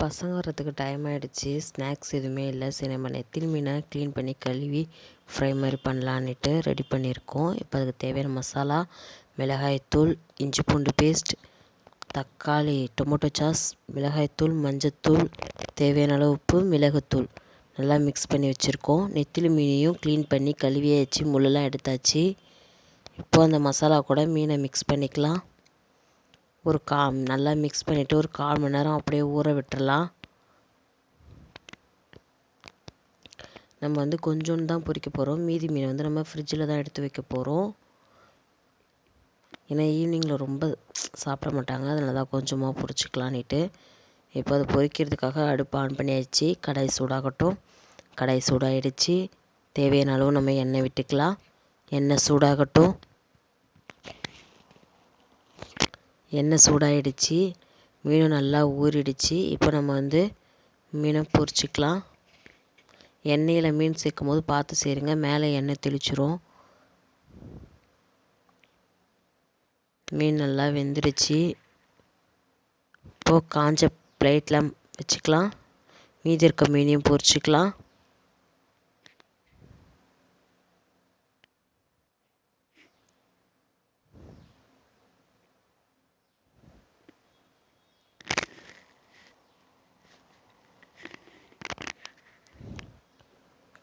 பசங்க வர்றதுக்கு டைம் ஆகிடுச்சி. ஸ்நாக்ஸ் எதுவுமே இல்லை. சரி நம்ம நெத்திலி மீனை க்ளீன் பண்ணி கழுவி ஃப்ரை மாதிரி பண்ணலான்ட்டு ரெடி பண்ணியிருக்கோம். இப்போ அதுக்கு தேவையான மசாலா, மிளகாய்த்தூள், இஞ்சி பூண்டு பேஸ்ட், தக்காளி, டொமேட்டோ சாஸ், மிளகாய்த்தூள், மஞ்சத்தூள், தேவையான அளவு உப்பு, மிளகுத்தூள் நல்லா மிக்ஸ் பண்ணி வச்சுருக்கோம். நெத்திலி மீனையும் க்ளீன் பண்ணி கழுவியாச்சு, முள்ளெல்லாம் எடுத்தாச்சு. இப்போது அந்த மசாலா கூட மீனை மிக்ஸ் பண்ணிக்கலாம். நல்லா மிக்ஸ் பண்ணிவிட்டு ஒரு 1/4 மணி நேரம் அப்படியே ஊற விட்டுறலாம். நம்ம கொஞ்சோண்டு தான் பொரிக்க போகிறோம். மீதி மீனை நம்ம ஃப்ரிட்ஜில் தான் எடுத்து வைக்க போகிறோம். ஏன்னா ஈவினிங்கில் ரொம்ப சாப்பிட மாட்டாங்க, அதனால தான் கொஞ்சமாக பொரிச்சிக்கலான்ட்டு. இப்போ அது பொரிக்கிறதுக்காக அடுப்பு ஆன் பண்ணியாச்சு. கடாய் சூடாகட்டும். கடாய் சூடாகிடுச்சு. தேவையான அளவு நம்ம எண்ணெய் விட்டுக்கலாம். எண்ணெய் சூடாகட்டும். எண்ணெய் சூடாகிடுச்சு. மீனும் நல்லா ஊறிடுச்சு. இப்போ நம்ம மீனை பொரிச்சிக்கலாம். எண்ணெயில் மீன் சேர்க்கும் போது பார்த்து சேருங்க, மேலே எண்ணெய் தெளிச்சிரும். மீன் நல்லா வெந்துடுச்சு. இப்போது காஞ்ச பிளேட்டில் வச்சுக்கலாம். மீதி இருக்க மீனையும் பொரிச்சிக்கலாம்.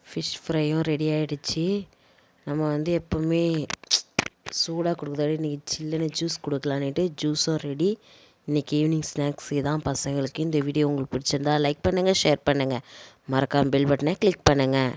ஃபிஷ் ஃப்ரையும் ரெடி ஆகிடுச்சு. நம்ம எப்போவுமே சூடாக கொடுக்குறத இன்றைக்கி சில்லுன்னு ஜூஸ் கொடுக்கலான்ட்டு ஜூஸும் ரெடி. இன்றைக்கி ஈவினிங் ஸ்நாக்ஸ் தான் பசங்களுக்கு. இந்த வீடியோ உங்களுக்கு பிடிச்சிருந்தா லைக் பண்ணுங்கள், ஷேர் பண்ணுங்கள், மறக்காமல் பெல் பட்டனை கிளிக் பண்ணுங்கள்.